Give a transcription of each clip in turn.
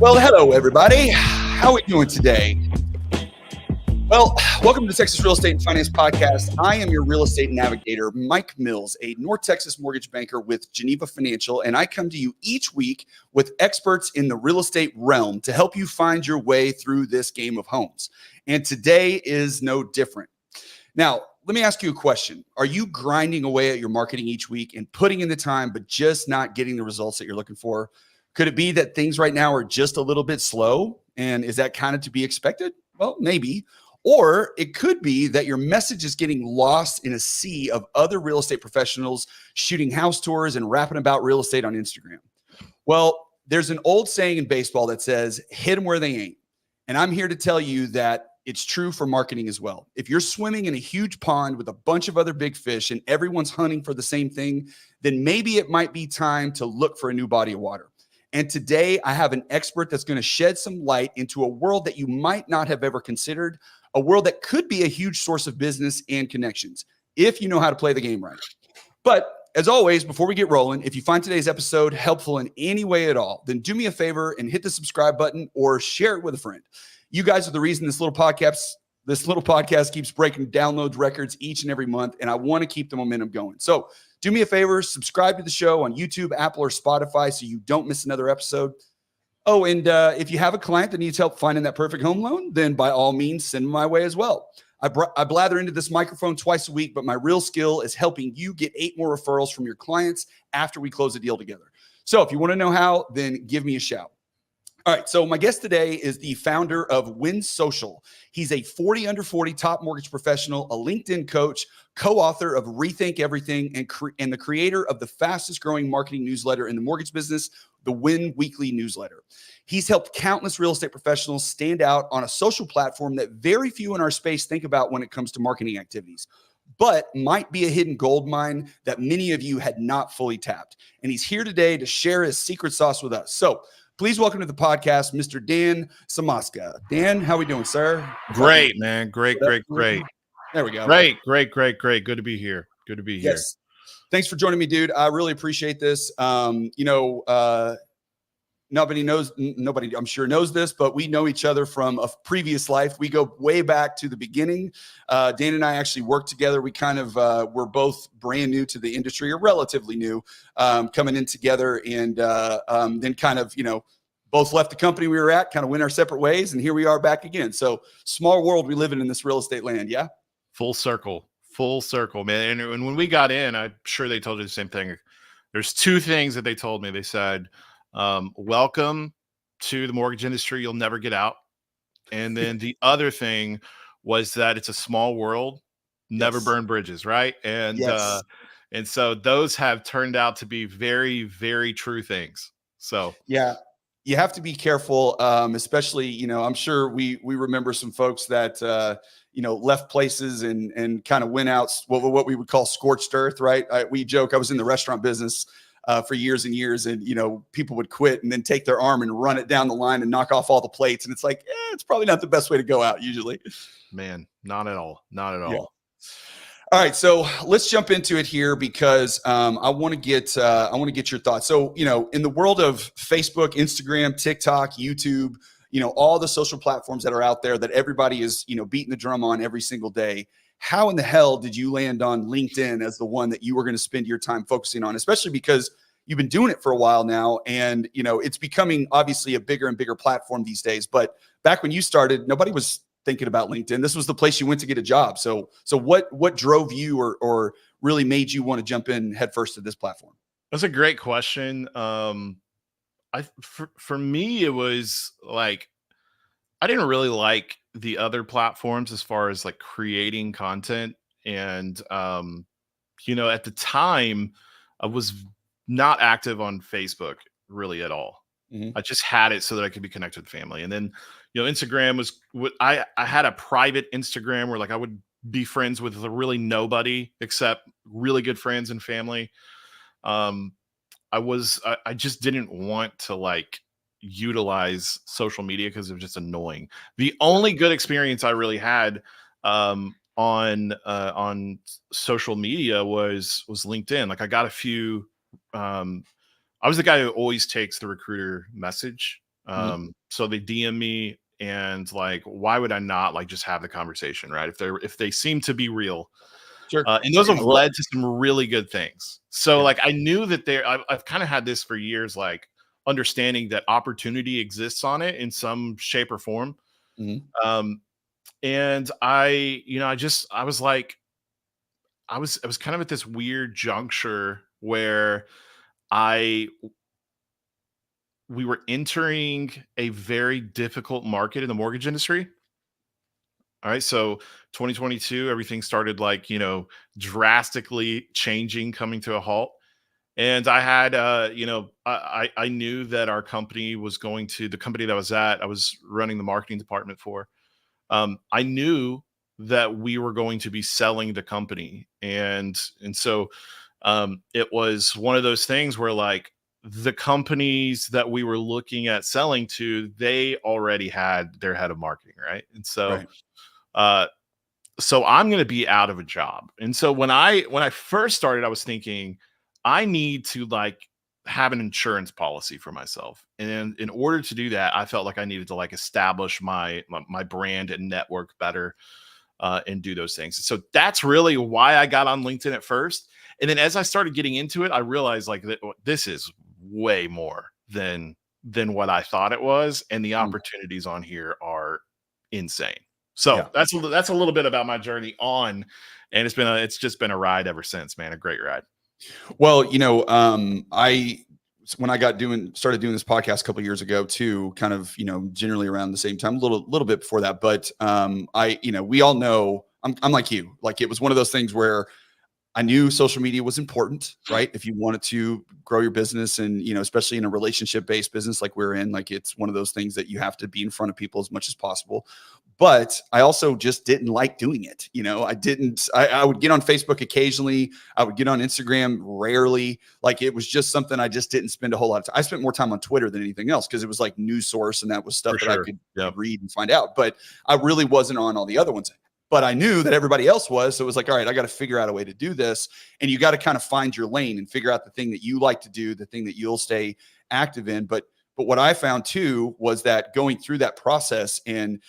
Well, hello, everybody. How are we doing today? Well, welcome to the Texas Real Estate and Finance Podcast. I am your real estate navigator, Mike Mills, a North Texas mortgage banker with Geneva Financial, and I come to you each week with experts in the real estate realm to help you find your way through this game of homes. And today is no different. Now, let me ask you a question. Are you grinding away at your marketing each week and putting in the time, but just not getting the results that you're looking for? Could it be that things right now are just a little bit slow? And is that kind of to be expected? Well, maybe. Or it could be that your message is getting lost in a sea of other real estate professionals shooting house tours and rapping about real estate on Instagram. Well, there's an old saying in baseball that says, hit them where they ain't. And I'm here to tell you that it's true for marketing as well. If you're swimming in a huge pond with a bunch of other big fish and everyone's hunting for the same thing, then maybe it might be time to look for a new body of water. And today I have an expert that's going to shed some light into a world that you might not have ever considered, a world that could be a huge source of business and connections if you know how to play the game right. But as always, before we get rolling, if you find today's episode helpful in any way at all, then do me a favor and hit the subscribe button or share it with a friend. You guys are the reason this little podcast keeps breaking download records each and every month, and I want to keep the momentum going. So do me a favor, subscribe to the show on YouTube, Apple, or Spotify so you don't miss another episode. Oh, and if you have a client that needs help finding that perfect home loan, then by all means, send them my way as well. I blather into this microphone twice a week, but my real skill is helping you get 8 more referrals from your clients after we close a deal together. So if you want to know how, then give me a shout. All right, so my guest today is the founder of WinSocial. He's a 40 under 40 top mortgage professional, a LinkedIn coach, co-author of Rethink Everything, and the creator of the fastest growing marketing newsletter in the mortgage business, the Win Weekly newsletter. He's helped countless real estate professionals stand out on a social platform that very few in our space think about when it comes to marketing activities, but might be a hidden gold mine that many of you had not fully tapped. And he's here today to share his secret sauce with us. So please welcome to the podcast, Mr. Dan Smokoska. Dan, how we doing, sir? Great, man. Great. There we go. Great. Good to be here. Yes. Thanks for joining me, dude. I really appreciate this. Nobody, I'm sure, knows this, but we know each other from a previous life. We go way back to the beginning. Dan and I actually worked together. We kind of were both brand new to the industry, or relatively new, coming in together, and then kind of, both left the company we were at, kind of went our separate ways, and here we are back again. So small world we live in this real estate land, yeah? Full circle, man. And when we got in, I'm sure they told you the same thing. There's 2 things that they told me. They said, welcome to the mortgage industry. You'll never get out. And then the other thing was that it's a small world, never burn bridges. Right. And, and so those have turned out to be very, very true things. So, yeah, you have to be careful. Especially, I'm sure we remember some folks that, left places and kind of went out what we would call scorched earth. Right. We joke, I was in the restaurant business for years and years, and people would quit and then take their arm and run it down the line and knock off all the plates, and it's like, it's probably not the best way to go out usually. Man, not at all. Yeah. All right, so let's jump into it here because I want to get your thoughts. So in the world of Facebook, Instagram, TikTok, YouTube, all the social platforms that are out there that everybody is beating the drum on every single day, how in the hell did you land on LinkedIn as the one that you were going to spend your time focusing on, especially because you've been doing it for a while now, and it's becoming obviously a bigger and bigger platform these days. But back when you started, nobody was thinking about LinkedIn. This was the place you went to get a job. So what drove you or really made you want to jump in headfirst to this platform? That's a great question. For me, it was like, I didn't really like the other platforms as far as like creating content. And, at the time I was not active on Facebook really at all. I just had it so that I could be connected with family. And then, Instagram was what I had a private Instagram where like I would be friends with really nobody except really good friends and family. I just didn't want to like utilize social media because it was just annoying. The only good experience I really had on social media was LinkedIn. Like I got a few. I was the guy who always takes the recruiter message So they DM me, and like, why would I not like just have the conversation, right? If they seem to be real, Sure. and those Yeah, have well, led to some really good things. So yeah. like I knew that I've kind of had this for years, like understanding that opportunity exists on it in some shape or form. Mhm. Um, and I, I was like, I was kind of at this weird juncture where I we were entering a very difficult market in the mortgage industry. All right. So 2022, everything started like, drastically changing, coming to a halt. And I had, I knew that our company was going to, the company that I was running the marketing department for. I knew that we were going to be selling the company. And so it was one of those things where like the companies that we were looking at selling to, they already had their head of marketing, right? And so Right. uh so I'm going to be out of a job. And so when I first started, I was thinking I need to like have an insurance policy for myself. And in order to do that, I felt like I needed to like establish my brand and network better, and do those things. So that's really why I got on LinkedIn at first. And then as I started getting into it, I realized like that this is way more than what I thought it was, and the Mm. opportunities on here are insane. So Yeah. that's a little bit about my journey on, and it's just been a ride ever since, man. A great ride. Well, I when I started doing this podcast a couple years ago too, kind of, generally around the same time, a little bit before that. But we all know I'm like you. Like it was one of those things where I knew social media was important, right? If you wanted to grow your business and, especially in a relationship based business like we're in, like it's one of those things that you have to be in front of people as much as possible. But I also just didn't like doing it. I would get on Facebook occasionally. I would get on Instagram rarely. Like it was just something I just didn't spend a whole lot of time. I spent more time on Twitter than anything else because it was like news source and that was stuff For that I sure. could Yep. read and find out. But I really wasn't on all the other ones, but I knew that everybody else was. So it was like, all right, I got to figure out a way to do this. And you got to kind of find your lane and figure out the thing that you like to do, the thing that you'll stay active in. But what I found too was that going through that process and,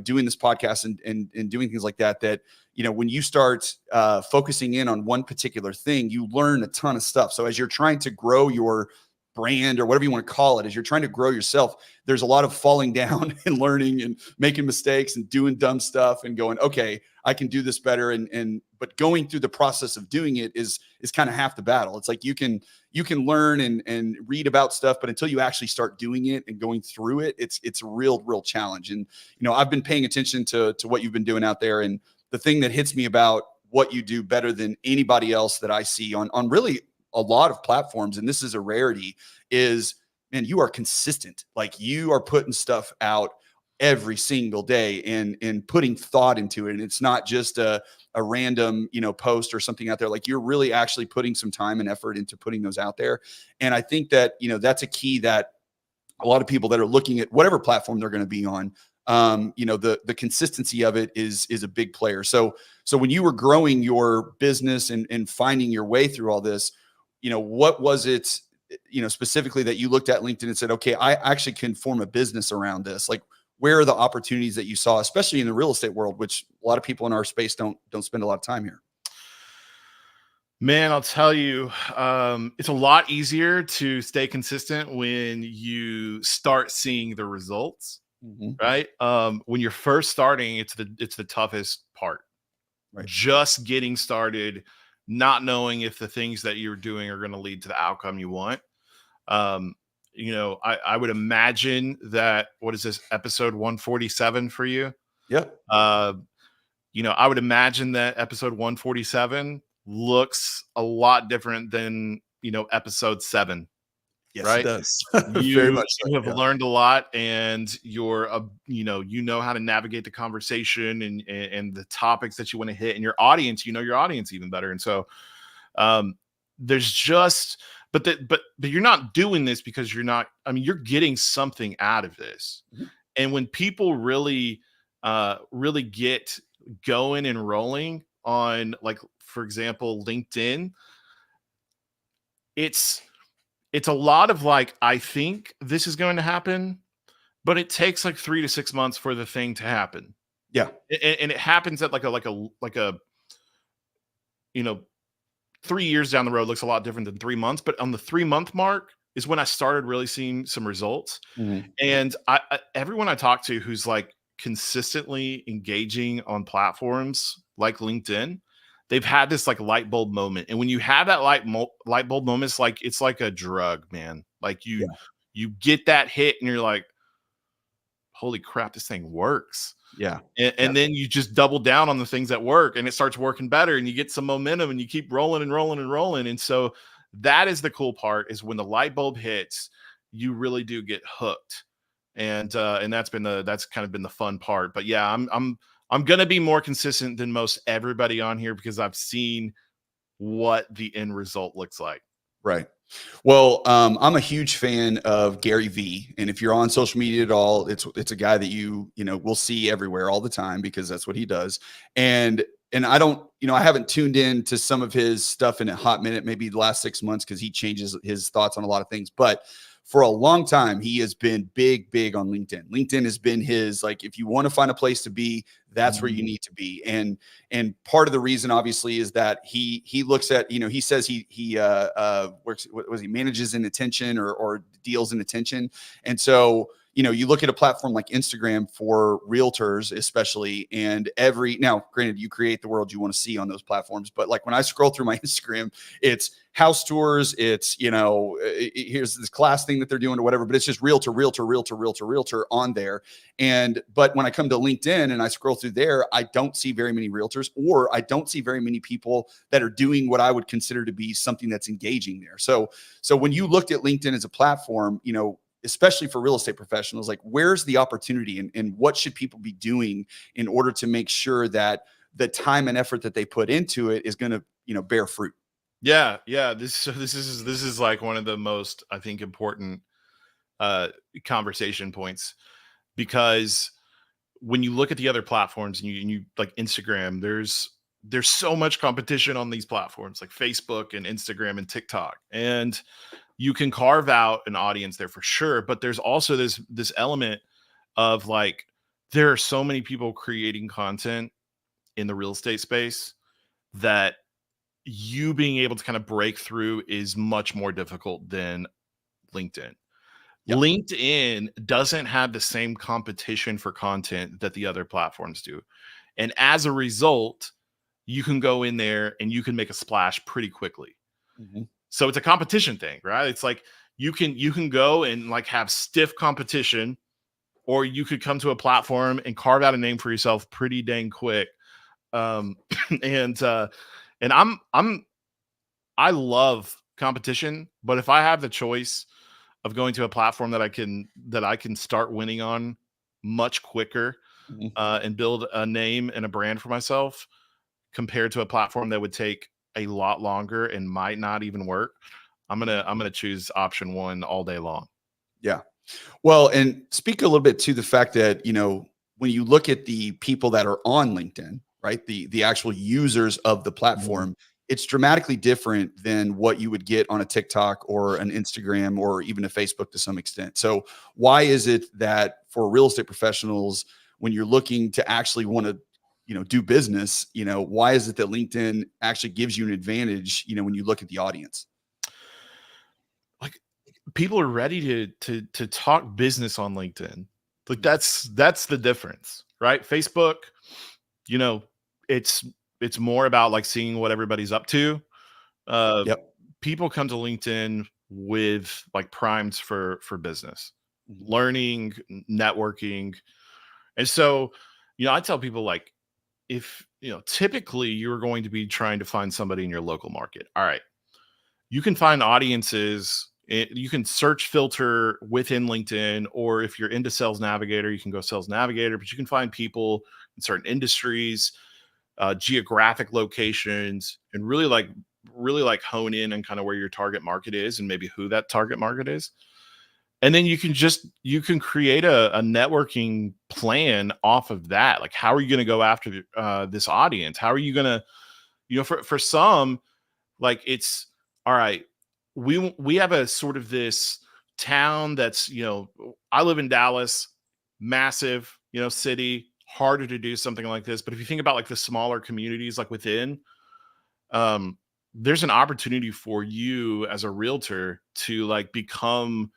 doing this podcast and doing things like that, when you start focusing in on one particular thing, you learn a ton of stuff. So as you're trying to grow your brand or whatever you want to call it, as you're trying to grow yourself, there's a lot of falling down and learning and making mistakes and doing dumb stuff and going, okay, I can do this better. But going through the process of doing it is kind of half the battle. It's like you can learn and read about stuff, but until you actually start doing it and going through it, it's a real challenge. And I've been paying attention to what you've been doing out there, and the thing that hits me about what you do better than anybody else that I see on really a lot of platforms, and this is a rarity, is, man, you are consistent. Like you are putting stuff out every single day and putting thought into it. And it's not just a random, post or something out there. Like you're really actually putting some time and effort into putting those out there. And I think that, that's a key that a lot of people that are looking at whatever platform they're going to be on, the consistency of it is a big player. So when you were growing your business and finding your way through all this, what was it, specifically that you looked at LinkedIn and said, okay, I actually can form a business around this? Like, where are the opportunities that you saw, especially in the real estate world, which a lot of people in our space don't spend a lot of time here? Man, I'll tell you, it's a lot easier to stay consistent when you start seeing the results, Mm-hmm. right? When you're first starting, it's the toughest part. Right. Just getting started, not knowing if the things that you're doing are going to lead to the outcome you want. Um, I would imagine that, what is this, episode 147 for you? Yep. Uh, I would imagine that episode 147 looks a lot different than, episode 7, Yes, it right? does. Very You much so. you have Yeah. learned a lot, and you're how to navigate the conversation and the topics that you want to hit, and your audience, your audience even better. And so um there's just but you're not doing this because you're not, I mean, you're getting something out of this. Mhm. And when people really get going and rolling on, like, for example, LinkedIn, it's it's a lot of like, I think this is going to happen, but it takes like 3 to 6 months for the thing to happen. Yeah. And it happens at like a you know 3 years down the road looks a lot different than 3 months, but on the 3 month mark is when I started really seeing some results. Mhm. And everyone I talk to who's like consistently engaging on platforms like LinkedIn, they've had this like light bulb moment. And when you have that light bulb moment, it's like a drug, man. Like Yeah. you get that hit and you're like, holy crap, this thing works. Yeah. And Yep. then you just double down on the things that work and it starts working better and you get some momentum and you keep rolling and rolling and rolling. And so that is the cool part, is when the light bulb hits, you really do get hooked. And that's kind of been the fun part. But yeah, I'm gonna be more consistent than most everybody on here because I've seen what the end result looks like. Right. Well, I'm a huge fan of Gary V, and if you're on social media at all, it's a guy that you know will see everywhere all the time because that's what he does. And I don't, I haven't tuned in to some of his stuff in a hot minute, maybe the last 6 months, because he changes his thoughts on a lot of things. But for a long time, he has been big on LinkedIn. LinkedIn has been his, like, if you want to find a place to be, that's where you need to be. And part of the reason, obviously, is that he looks at, he says he works, what was he, manages in attention or deals in attention. And so, you look at a platform like Instagram for realtors, especially, and now, granted, you create the world you want to see on those platforms, but like when I scroll through my Instagram, it's house tours, it's, here's this class thing that they're doing or whatever, but it's just realtor on there. But when I come to LinkedIn and I scroll through there, I don't see very many realtors, or I don't see very many people that are doing what I would consider to be something that's engaging there. So when you looked at LinkedIn as a platform, especially for real estate professionals, like, where's the opportunity, and what should people be doing in order to make sure that the time and effort that they put into it is going to, bear fruit? Yeah. This is like one of the most, I think, important uh conversation points, because when you look at the other platforms and you like Instagram, there's so much competition on these platforms like Facebook and Instagram and TikTok. And you can carve out an audience there for sure, but there's also this element of like, there are so many people creating content in the real estate space that you being able to kind of break through is much more difficult than LinkedIn. Yep. LinkedIn doesn't have the same competition for content that the other platforms do. And as a result, you can go in there and you can make a splash pretty quickly. Mm-hmm. So it's a competition thing, right? It's like you can go and like have stiff competition, or you could come to a platform and carve out a name for yourself pretty dang quick. Um and and I love competition, but if I have the choice of going to a platform that I can start winning on much quicker, Mm-hmm. and build a name and a brand for myself, compared to a platform that would take a lot longer and might not even work, I'm gonna choose option one all day long. Yeah. Well, and speak a little bit to the fact that, when you look at the people that are on LinkedIn, right? The actual users of the Mhm. platform, it's dramatically different than what you would get on a TikTok or an Instagram or even a Facebook to some extent. So why is it that for real estate professionals, when you're looking to actually want to, do business, why is it that LinkedIn actually gives you an advantage, when you look at the audience? Like, people are ready to talk business on LinkedIn. Like, that's the difference, right? Facebook, you know, it's it's more about like seeing what everybody's up to. Uh, Yep. People come to LinkedIn with like primes for business, Mhm. learning, networking. And so, I tell people, like, if typically you're going to be trying to find somebody in your local market. All right, you can find audiences. You can search filter within LinkedIn, or if you're into Sales Navigator, you can go Sales Navigator. But you can find people in certain industries, geographic locations, and really like hone in on kind of where your target market is and maybe who that target market is. And then you can create a networking plan off of that. Like, how are you going to go after this audience? How are you going to, for some, like, it's all right. We have a sort of this town that's, I live in Dallas. massive, city, harder to do something like this. But if you think about like the smaller communities, like within, there's an opportunity for you as a realtor to like become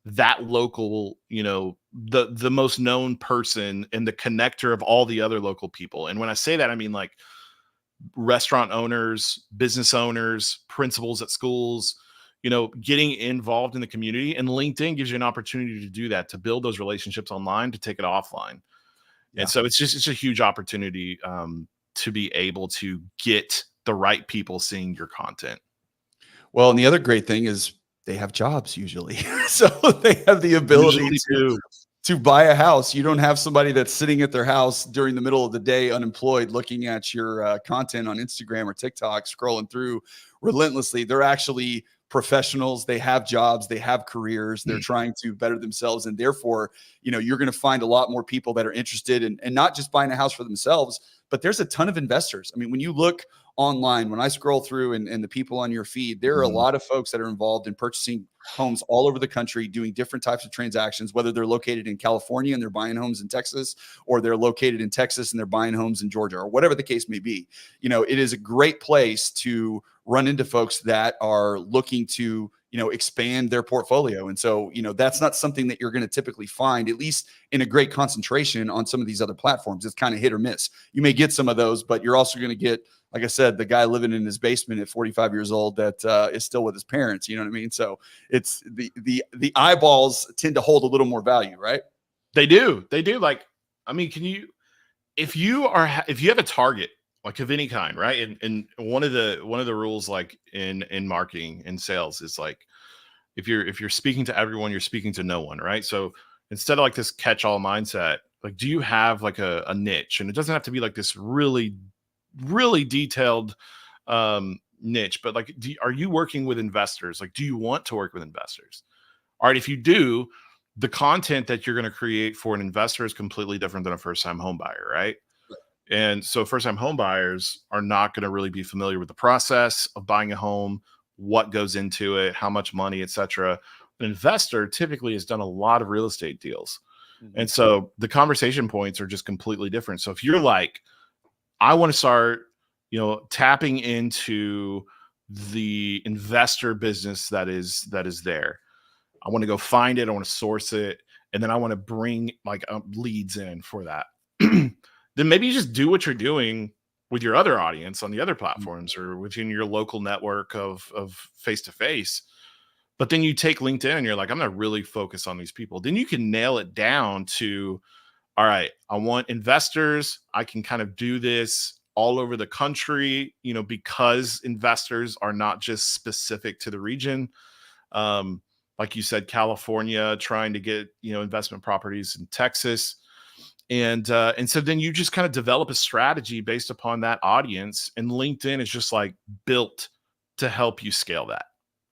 that local, the most known person and the connector of all the other local people. And when I say that, I mean like restaurant owners, business owners, principals at schools, getting involved in the community. And LinkedIn gives you an opportunity to do that, to build those relationships online, to take it offline. Yeah. And so it's a huge opportunity to be able to get the right people seeing your content. Well, and the other great thing is they have jobs usually. So they have the ability to buy a house. You don't have somebody that's sitting at their house during the middle of the day unemployed looking at your content on Instagram or TikTok, scrolling through relentlessly. They're actually professionals. They have jobs, they have careers, they're trying to better themselves. And therefore, you're going to find a lot more people that are interested in and not just buying a house for themselves, but there's a ton of investors. I mean, when you look online, when I scroll through and the people on your feed, there are a lot of folks that are involved in purchasing homes all over the country, doing different types of transactions, whether they're located in California and they're buying homes in Texas, or they're located in Texas and they're buying homes in Georgia, or whatever the case may be. It is a great place to run into folks that are looking to, expand their portfolio. And so, that's not something that you're going to typically find, at least in a great concentration on some of these other platforms. It's kind of hit or miss. You may get some of those, but you're also going to get, like I said, the guy living in his basement at 45 years old that is still with his parents. You know what I mean? So it's the eyeballs tend to hold a little more value, right? They do. Like, I mean, if you have a target, like of any kind, right? And one of the rules, like in marketing and sales, is like, if you're speaking to everyone, you're speaking to no one, right? So instead of like this catch-all mindset, like, do you have like a niche? And it doesn't have to be like this really, really detailed niche, but like, are you working with investors? Like, do you want to work with investors? All right, if you do, the content that you're going to create for an investor is completely different than a first-time home buyer, right? And so first-time home buyers are not going to really be familiar with the process of buying a home, what goes into it, how much money, etc. An investor typically has done a lot of real estate deals. And so the conversation points are just completely different. So if you're like, I want to start, tapping into the investor business that is there. I want to go find it. I want to source it. And then I want to bring like leads in for that. Then maybe you just do what you're doing with your other audience on the other platforms or within your local network of face-to-face. But then you take LinkedIn and you're like, I'm going to really focus on these people. Then you can nail it down to, all right, I want investors. I can kind of do this all over the country, because investors are not just specific to the region. Like you said, California, trying to get, investment properties in Texas. And so then you just kind of develop a strategy based upon that audience. And LinkedIn is just like built to help you scale that.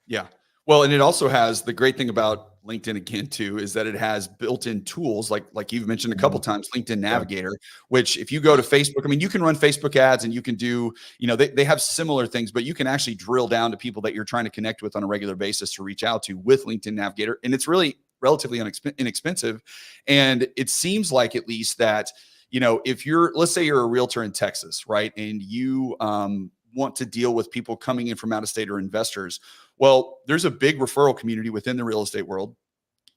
Yeah. Well, and it also has the great thing about LinkedIn again too, is that it has built-in tools like you've mentioned a couple times, LinkedIn Navigator, which if you go to Facebook, I mean, you can run Facebook ads and you can do, they have similar things, but you can actually drill down to people that you're trying to connect with on a regular basis to reach out to with LinkedIn Navigator. And it's really relatively inexpensive. And it seems like at least that, if let's say you're a realtor in Texas, right? And you want to deal with people coming in from out of state or investors. Well, there's a big referral community within the real estate world.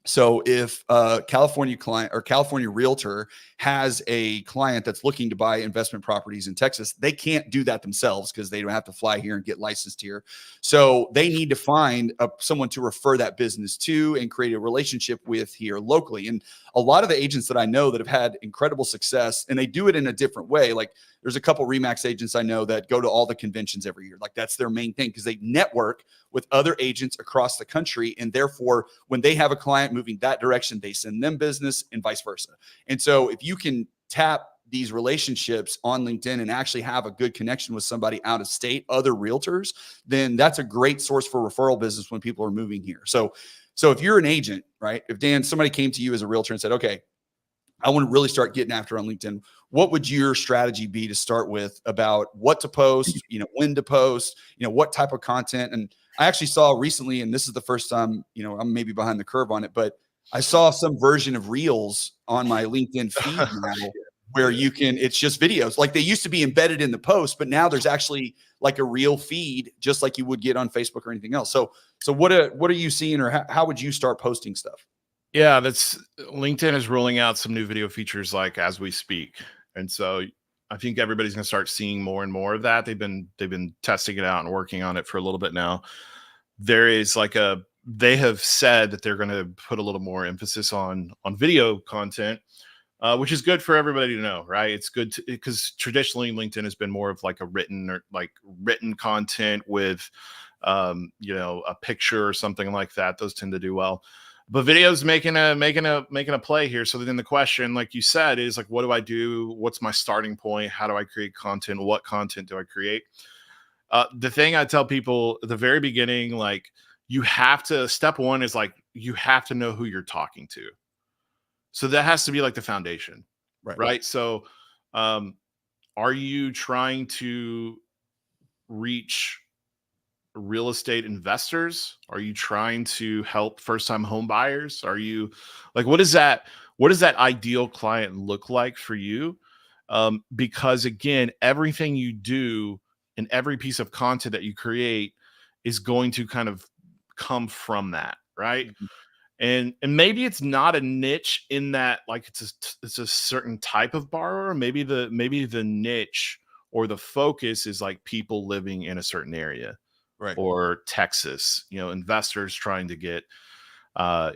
So if a California client or California realtor has a client that's looking to buy investment properties in Texas, they can't do that themselves because they don't have to fly here and get licensed here. So they need to find someone to refer that business to and create a relationship with here locally. And a lot of the agents that I know that have had incredible success, and they do it in a different way. Like there's a couple Remax agents I know that go to all the conventions every year. Like that's their main thing because they network with other agents across the country. And therefore, when they have a client moving that direction, they send them business and vice versa. And so if you can tap these relationships on LinkedIn and actually have a good connection with somebody out of state, other realtors, then that's a great source for referral business when people are moving here. So if you're an agent, right? If somebody came to you as a realtor and said, okay, I want to really start getting after on LinkedIn, what would your strategy be to start with about what to post, when to post, what type of content? And I actually saw recently, and this is the first time, I'm maybe behind the curve on it, but I saw some version of Reels on my LinkedIn feed now where you can, it's just videos. Like they used to be embedded in the post, but now there's actually like a real feed, just like you would get on Facebook or anything else. So what are you seeing, or how would you start posting stuff? Yeah, that's LinkedIn is rolling out some new video features like as we speak. And so I think everybody's going to start seeing more and more of that. They've been testing it out and working on it for a little bit now. There is like they have said that they're going to put a little more emphasis on video content, which is good for everybody to know, right? It's good because traditionally LinkedIn has been more of like a written content with, a picture or something like that. Those tend to do well, but videos making a play here. So then the question, like you said, is like, what do I do? What's my starting point? How do I create content? What content do I create? The thing I tell people at the very beginning, like you have to, step one is like, you have to know who you're talking to. So that has to be like the foundation, Right. right? So, um, are you trying to reach real estate investors? Are you trying to help first time home buyers? Are you like, what does that ideal client look like for you? Because again, everything you do and every piece of content that you create is going to kind of come from that, right? Mhm. And maybe it's not a niche in that like it's a certain type of borrower. Maybe the niche or the focus is like people living in a certain area Right. or Texas, investors trying to get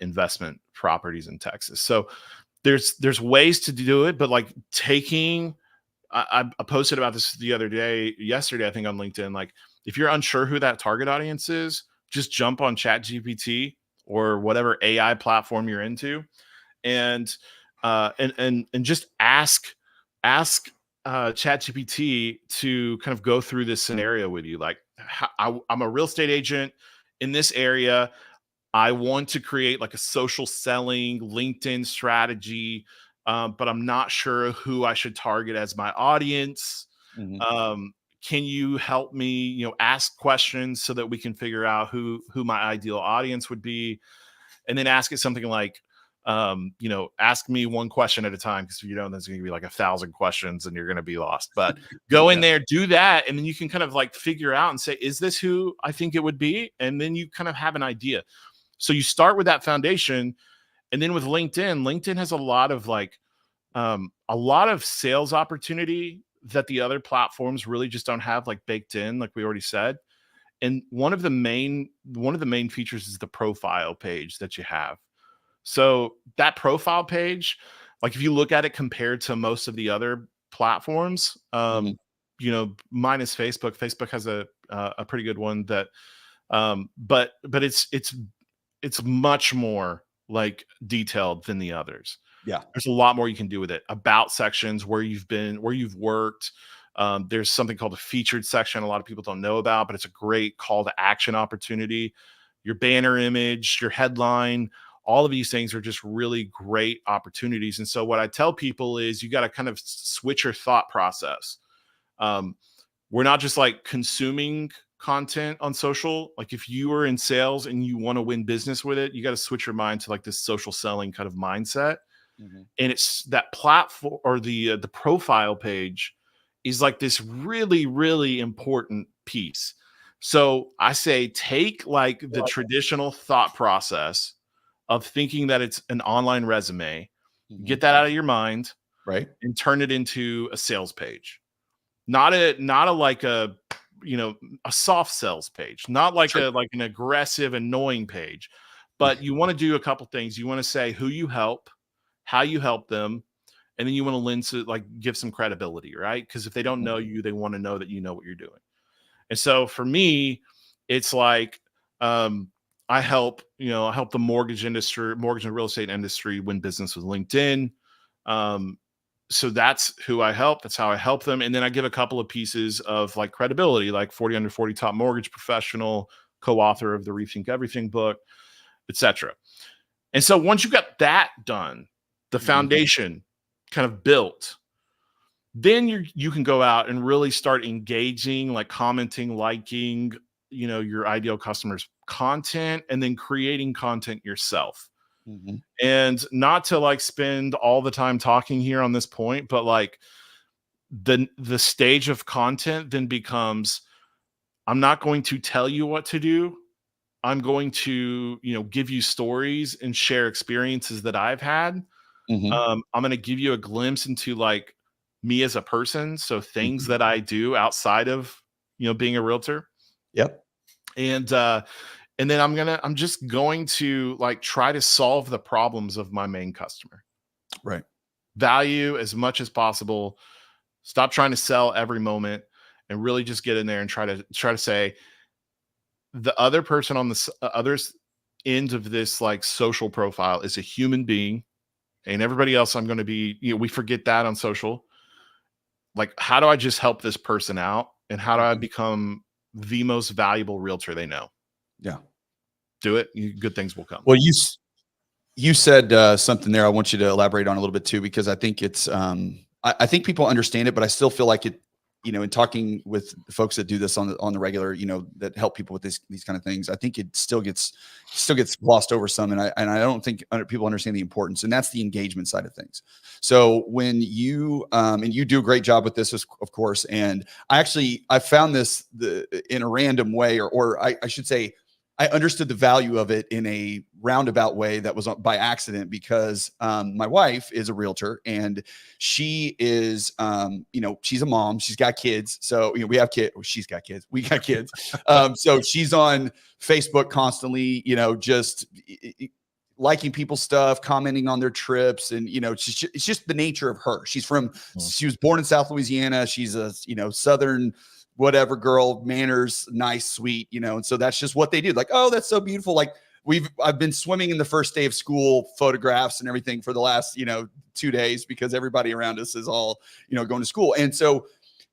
investment properties in Texas. So there's ways to do it, but like I posted about this yesterday, I think on LinkedIn. Like if you're unsure who that target audience is, just jump on ChatGPT or whatever AI platform you're into, and just ask ChatGPT to kind of go through this scenario with you. Like, I'm a real estate agent in this area. I want to create like a social selling LinkedIn strategy, but I'm not sure who I should target as my audience. Mhm. Um, can you help me, ask questions so that we can figure out who my ideal audience would be, and then ask it something like, ask me one question at a time, because if you don't, there's going to be like 1,000 questions and you're going to be lost. But go in Yeah. there, do that, and then you can kind of like figure out and say, is this who I think it would be? And then you kind of have an idea. So you start with that foundation, and then with LinkedIn has a lot of sales opportunity that the other platforms really just don't have, like baked in, like we already said. And one of the main features is the profile page that you have. So that profile page, like if you look at it compared to most of the other platforms, Mhm. minus Facebook. Facebook has a pretty good one that, but it's much more like detailed than the others. Yeah. There's a lot more you can do with it. About sections, where you've been, where you've worked. There's something called a featured section a lot of people don't know about, but it's a great call to action opportunity. Your banner image, your headline, all of these things are just really great opportunities. And so what I tell people is you got to kind of switch your thought process. Um, we're not just like consuming content on social. Like if you are in sales and you want to win business with it, you got to switch your mind to like this social selling kind of mindset. Mhm. And it's that platform, or the profile page is like this really, really important piece. So I say take like the traditional thought process of thinking that it's an online resume, Mhm. get that out of your mind, Right. and turn it into a sales page. Not a like you know a soft sales page, not like Sure. a like an aggressive annoying page, but you want to do a couple things. You want to say who you help, how you help them, and then you want to lend to like give some credibility, right? Because if they don't Mhm. know you, they want to know that you know what you're doing. And so for me, it's like, um, I help the mortgage and real estate industry win business with LinkedIn. Um, so that's who I help. That's how I help them. And then I give a couple of pieces of like credibility, like 40 under 40 top mortgage professional, co-author of the Rethink Everything book, etc. And so once you got that done, the Mhm. foundation kind of built, then you can go out and really start engaging, like commenting, liking, your ideal customers' content, and then creating content yourself. Mhm. And not to like spend all the time talking here on this point, but like the stage of content then becomes, I'm not going to tell you what to do. I'm going to, give you stories and share experiences that I've had. Mhm. I'm going to give you a glimpse into like me as a person. So things Mhm. that I do outside of, being a realtor. Yep. And then I'm just going to like try to solve the problems of my main customer. Right. Value as much as possible. Stop trying to sell every moment and really just get in there and try to say, the other person on the other's end of this like social profile is a human being, and everybody else I'm going to be, we forget that on social. Like, how do I just help this person out, and how do I Mhm. become the most valuable realtor they know? Yeah. Do it. Good things will come. Well, you said something there I want you to elaborate on a little bit too, because I think it's I think people understand it, but I still feel like it, in talking with folks that do this on the regular, that help people with these kind of things, I think it still gets glossed over some, and I don't think people understand the importance, and that's the engagement side of things. So when you and you do a great job with this, of course, and I found this in a random way, or I should say, I understood the value of it in a roundabout way that was by accident, because my wife is a realtor, and she is, she's a mom. She's got kids. So, we have kids. She's got kids. We got kids. So she's on Facebook constantly, just liking people's stuff, commenting on their trips. And, it's just the nature of her. Mm. She was born in South Louisiana. She's a, Southern whatever girl, manners, nice, sweet, and so that's just what they do. Like, oh, that's so beautiful. Like I've been swimming in the first day of school photographs and everything for the last, 2 days, because everybody around us is all, going to school. And so,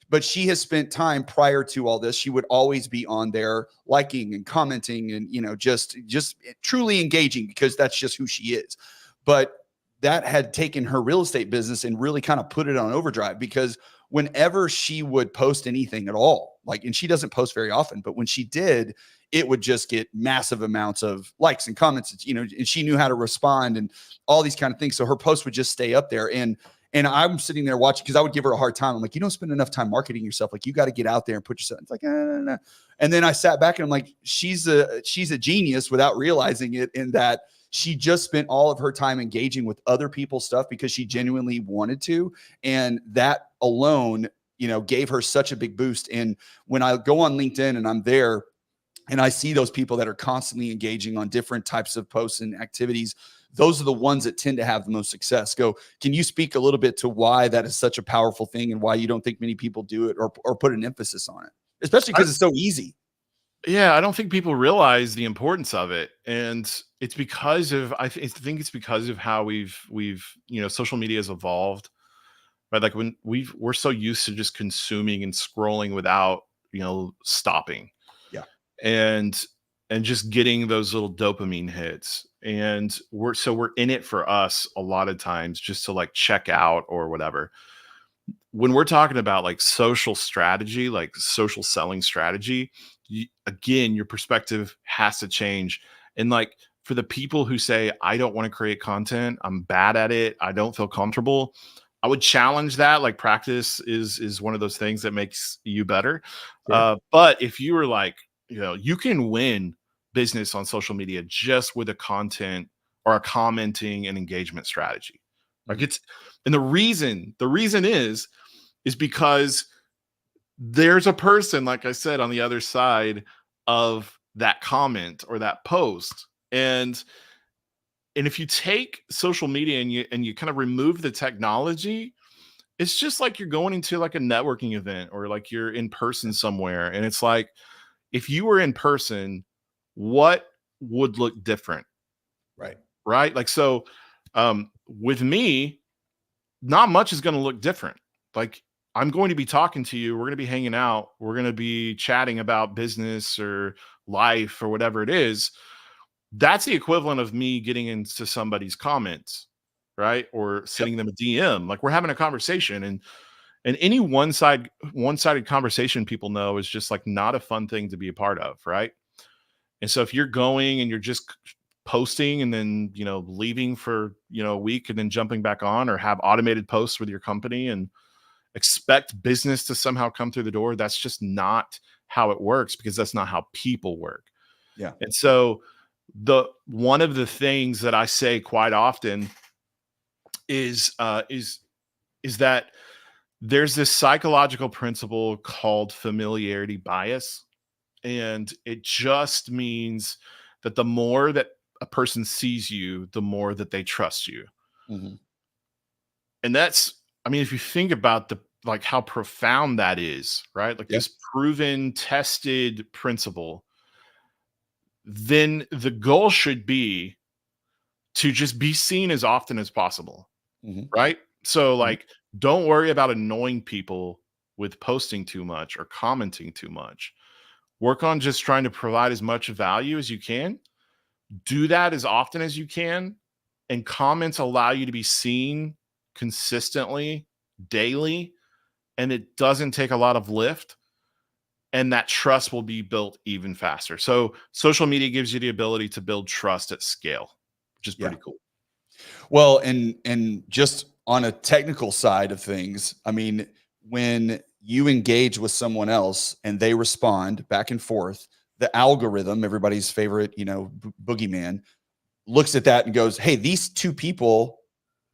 but she has spent time prior to all this. She would always be on there liking and commenting and, just truly engaging, because that's just who she is. But that had taken her real estate business and really kind of put it on overdrive, because whenever she would post anything at all, like, and she doesn't post very often, but when she did, it would just get massive amounts of likes and comments, and she knew how to respond and all these kind of things. So her post would just stay up there. And I'm sitting there watching, because I would give her a hard time. I'm like, you don't spend enough time marketing yourself. Like, you got to get out there and put yourself. It's like, nah. And then I sat back and I'm like, she's a genius without realizing it, in that she just spent all of her time engaging with other people's stuff because she genuinely wanted to. And that alone, gave her such a big boost. And when I go on LinkedIn and I'm there, and I see those people that are constantly engaging on different types of posts and activities, those are the ones that tend to have the most success. Can you speak a little bit to why that is such a powerful thing, and why you don't think many people do it, or put an emphasis on it, especially because it's so easy? Yeah, I don't think people realize the importance of it, and it's because of think it's because of how we've social media has evolved, right? Like when we're so used to just consuming and scrolling without stopping, Yeah. and just getting those little dopamine hits, and we're in it for us a lot of times just to like check out or whatever. When we're talking about like social strategy, like social selling strategy, again, your perspective has to change. And like for the people who say, I don't want to create content, I'm bad at it, I don't feel comfortable, I would challenge that. Like practice is one of those things that makes you better. Sure. But if you were like, you can win business on social media just with a content or a commenting and engagement strategy. Like Mhm. it's, and the reason is because there's a person, like I said, on the other side of that comment or that post. And if you take social media and you kind of remove the technology, it's just like you're going into like a networking event, or like you're in person somewhere. And it's like, if you were in person, what would look different? Right. Right? Like, so with me, not much is going to look different. Like, I'm going to be talking to you. We're going to be hanging out. We're going to be chatting about business or life or whatever it is. That's the equivalent of me getting into somebody's comments, right? Or Yep. sending them a DM. Like, we're having a conversation, and any one-sided conversation, people know, is just like not a fun thing to be a part of, right? And so if you're going and you're just posting and then, leaving for, a week and then jumping back on, or have automated posts with your company and expect business to somehow come through the door. That's just not how it works, because that's not how people work. Yeah. And so one of the things that I say quite often is that there's this psychological principle called familiarity bias. And it just means that the more that a person sees you, the more that they trust you. Mm-hmm. And if you think about like how profound that is, right? Like this proven, tested principle, then the goal should be to just be seen as often as possible. Mm-hmm. Right? So like, don't worry about annoying people with posting too much or commenting too much. Work on just trying to provide as much value as you can. Do that as often as you can. And comments allow you to be seen consistently, daily. And it doesn't take a lot of lift. And that trust will be built even faster. So social media gives you the ability to build trust at scale, which is pretty cool. Well, and just on a technical side of things, I mean, when you engage with someone else and they respond back and forth, the algorithm, everybody's favorite, boogeyman, looks at that and goes, hey, these two people,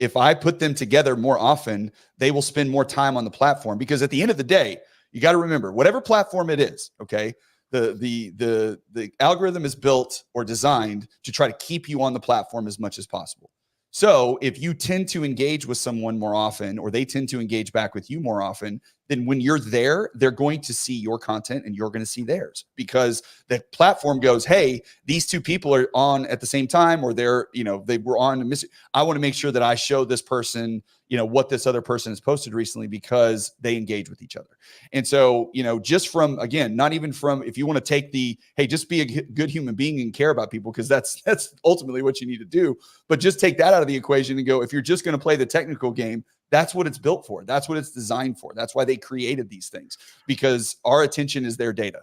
if I put them together more often, they will spend more time on the platform. Because at the end of the day, you got to remember, whatever platform it is, okay, the algorithm is built or designed to try to keep you on the platform as much as possible. So if you tend to engage with someone more often, or they tend to engage back with you more often, then when you're there, they're going to see your content and you're going to see theirs, because the platform goes, hey, these two people are on at the same time, or they were on. I want to make sure that I show this person, what this other person has posted recently, because they engage with each other. And so, just from, again, not even from, if you want to take hey, just be a good human being and care about people, because that's ultimately what you need to do. But just take that out of the equation and go, if you're just going to play the technical game, that's what it's built for. That's what it's designed for. That's why they created these things, because our attention is their data.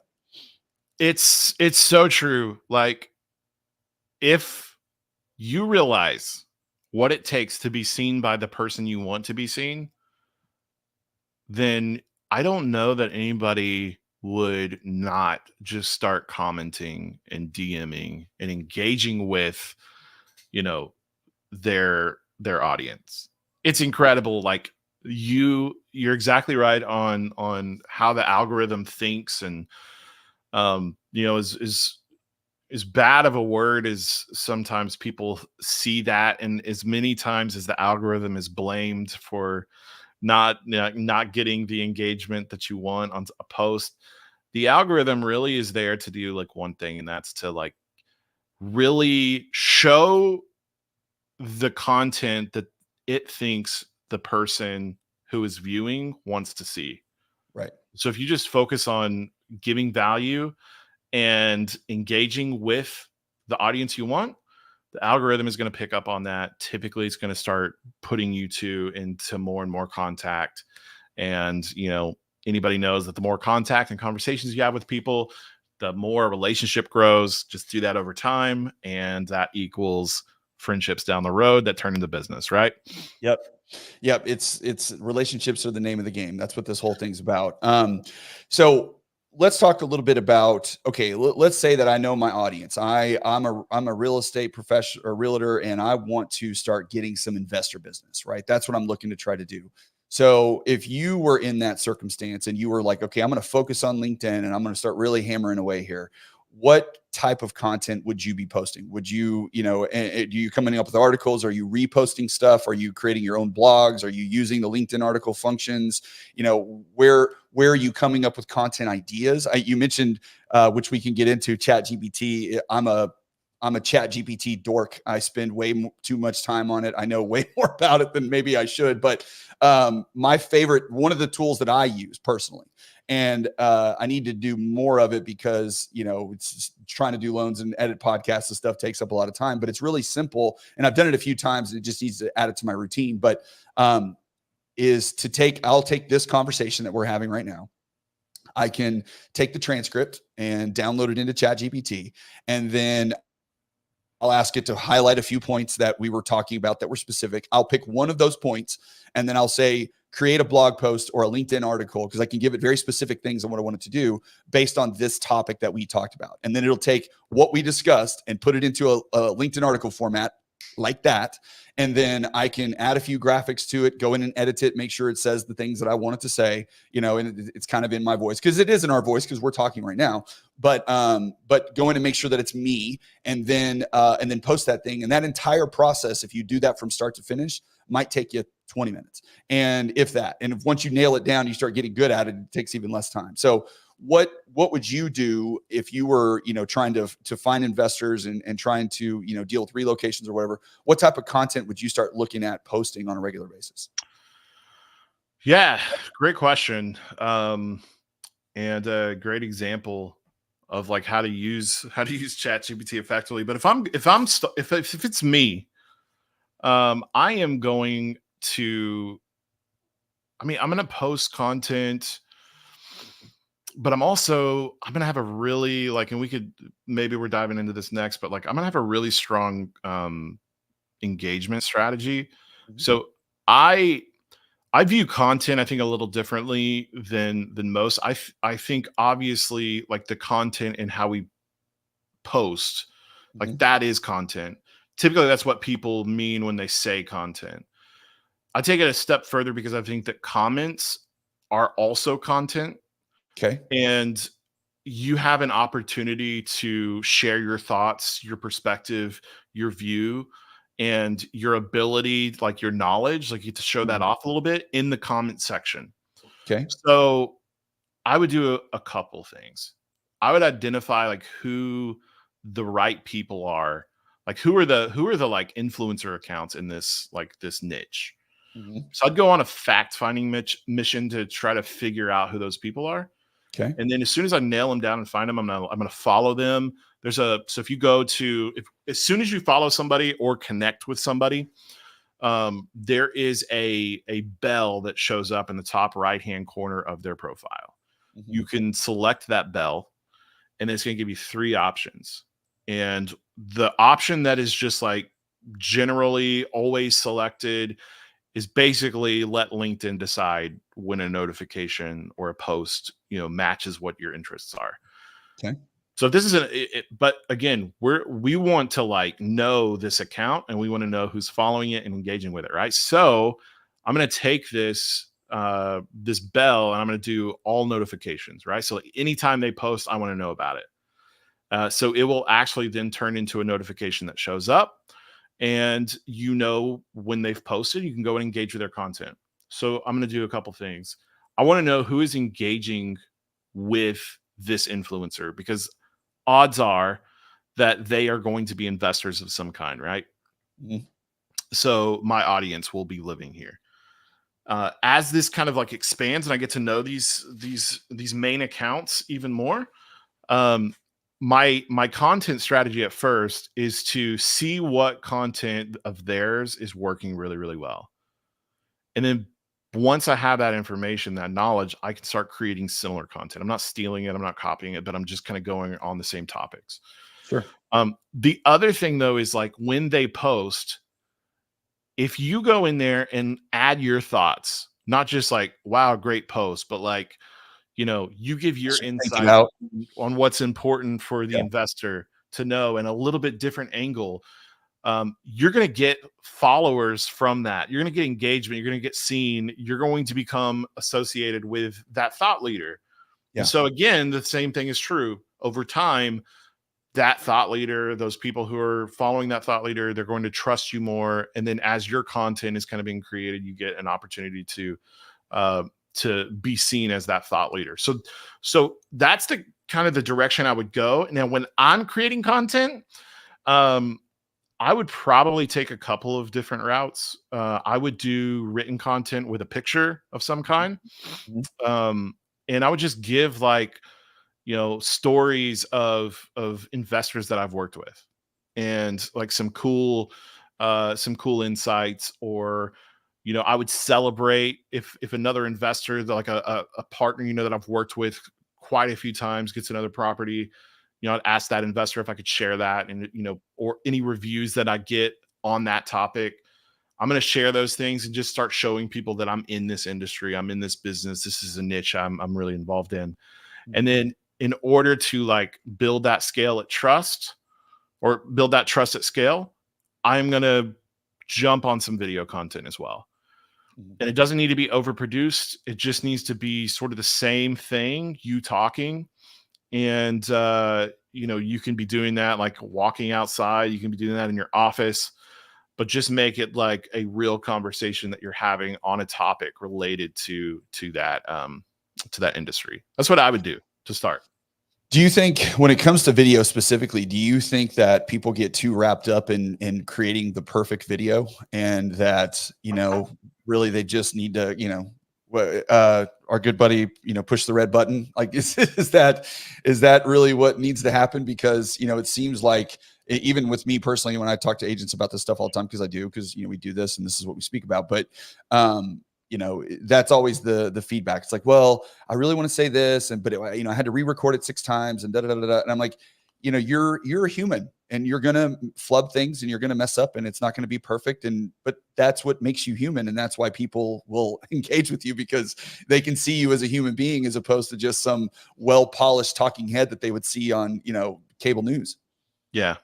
It's so true. Like, if you realize what it takes to be seen by the person you want to be seen, then I don't know that anybody would not just start commenting and DMing and engaging with, their audience. It's incredible. Like, you're exactly right on how the algorithm thinks. And as bad of a word as sometimes people see that, and as many times as the algorithm is blamed for not getting the engagement that you want on a post, the algorithm really is there to do like one thing, and that's to like really show the content that it thinks the person who is viewing wants to see. Right. So if you just focus on giving value and engaging with the audience you want, the algorithm is going to pick up on that. Typically, it's going to start putting you into more and more contact. And, anybody knows that the more contact and conversations you have with people, the more a relationship grows. Just do that over time, and that equals friendships down the road that turn into business, right? Yep. It's relationships are the name of the game. That's what this whole thing's about. So let's talk a little bit about, okay, let's say that I know my audience. I'm a real estate professional or realtor, and I want to start getting some investor business, right? That's what I'm looking to try to do. So if you were in that circumstance and you were like, okay, I'm going to focus on LinkedIn and I'm going to start really hammering away here, what type of content would you be posting? Would you, do you coming up with articles? Are you reposting stuff? Are you creating your own blogs? Are you using the LinkedIn article functions? Where are you coming up with content ideas? You mentioned, which we can get into, ChatGPT. I'm a ChatGPT dork. I spend way too much time on it. I know way more about it than maybe I should, but my favorite, one of the tools that I use personally, and I need to do more of it because, it's trying to do loans and edit podcasts and stuff takes up a lot of time, but it's really simple. And I've done it a few times. And it just needs to add it to my routine, but I'll take this conversation that we're having right now. I can take the transcript and download it into ChatGPT, and then I'll ask it to highlight a few points that we were talking about that were specific. I'll pick one of those points, and then I'll say, create a blog post or a LinkedIn article, because I can give it very specific things on what I want it to do based on this topic that we talked about. And then it'll take what we discussed and put it into a LinkedIn article format like that. And then I can add a few graphics to it, go in and edit it, make sure it says the things that I want it to say, and it's kind of in my voice, because it is in our voice, because we're talking right now. But go in and make sure that it's me, and then post that thing. And that entire process, if you do that from start to finish, might take you 20 minutes. And if that, and if once you nail it down, you start getting good at it, it takes even less time. So what would you do if you were, trying to find investors and trying to, deal with relocations or whatever? What type of content would you start looking at posting on a regular basis? Yeah, great question. And a great example of like how to use ChatGPT effectively. But if it's me, I am going to, I'm going to post content, but I'm going to have a really and maybe we're diving into this next, but like, I'm going to have a really strong, engagement strategy. Mhm. So I view content, I think, a little differently than most. I think obviously like the content and how we post, like Mhm. that is content. Typically that's what people mean when they say content. I take it a step further because I think that comments are also content, Okay. and you have an opportunity to share your thoughts, your perspective, your view, and your ability, like your knowledge, like you get to show that Mhm. off a little bit in the comment section. Okay. So I would do a couple things. I would identify like who the right people are, like who are the like influencer accounts in this niche. Mhm. So I'd go on a fact finding mission to try to figure out who those people are. Okay. And then as soon as I nail them down and find them, I'm gonna follow them. So if you go to, if as soon as you follow somebody or connect with somebody, there is a bell that shows up in the top right hand corner of their profile. Mhm. You can select that bell, and it's going to give you three options. And the option that is just like generally always selected is basically let LinkedIn decide when a notification or a post, matches what your interests are. Okay. So if this isn't but again, we want to like know this account, and we want to know who's following it and engaging with it, right? So I'm going to take this bell, and I'm going to do all notifications, right? So like, anytime they post, I want to know about it. So it will actually then turn into a notification that shows up, and when they've posted, you can go and engage with their content. So I'm going to do a couple things. I want to know who is engaging with this influencer, because odds are that they are going to be investors of some kind, right? Mhm. So my audience will be living here. As this kind of like expands and I get to know these main accounts even more, um, my content strategy at first is to see what content of theirs is working really, really well. And then once I have that information, that knowledge, I can start creating similar content. I'm not stealing it, I'm not copying it, but I'm just kind of going on the same topics. Sure. The other thing though is like when they post, if you go in there and add your thoughts, not just like, wow, great post, but like, you give your Start thinking insight about. on what's important for the Yeah. investor to know and a little bit different angle, you're going to get followers from that. You're going to get engagement. You're going to get seen. You're going to become associated with that thought leader. And Yeah. so, again, the same thing is true over time. That thought leader, those people who are following that thought leader, they're going to trust you more. And then as your content is kind of being created, you get an opportunity to be seen as that thought leader. So that's the kind of the direction I would go. Now, when I'm creating content, um, I would probably take a couple of different routes. I would do written content with a picture of some kind. Mhm. Um, and I would just give like, stories of investors that I've worked with, and like some cool insights, or I would celebrate if another investor, like a partner that I've worked with quite a few times, gets another property. I'd ask that investor if I could share that, and or any reviews that I get on that topic. I'm going to share those things and just start showing people that I'm in this industry, I'm in this business, this is a niche I'm really involved in. And then in order to like build that scale at trust, or build that trust at scale, I'm going to jump on some video content as well. And it doesn't need to be overproduced. It just needs to be sort of the same thing, you talking. And, you can be doing that, like walking outside. You can be doing that in your office, but just make it like a real conversation that you're having on a topic related to that industry. That's what I would do to start. Do you think when it comes to video specifically, do you think that people get too wrapped up in creating the perfect video, and that, really they just need to, our good buddy, push the red button? Like, is that really what needs to happen? Because, it seems like even with me personally, when I talk to agents about this stuff all the time, because we do this and this is what we speak about, but, that's always the feedback. It's like, well, I really want to say this, but I had to re-record it 6 times and da da da da. And I'm like, you're a human, and you're gonna flub things, and you're gonna mess up, and it's not gonna be perfect. But that's what makes you human, and that's why people will engage with you, because they can see you as a human being, as opposed to just some well-polished talking head that they would see on cable news. Yeah.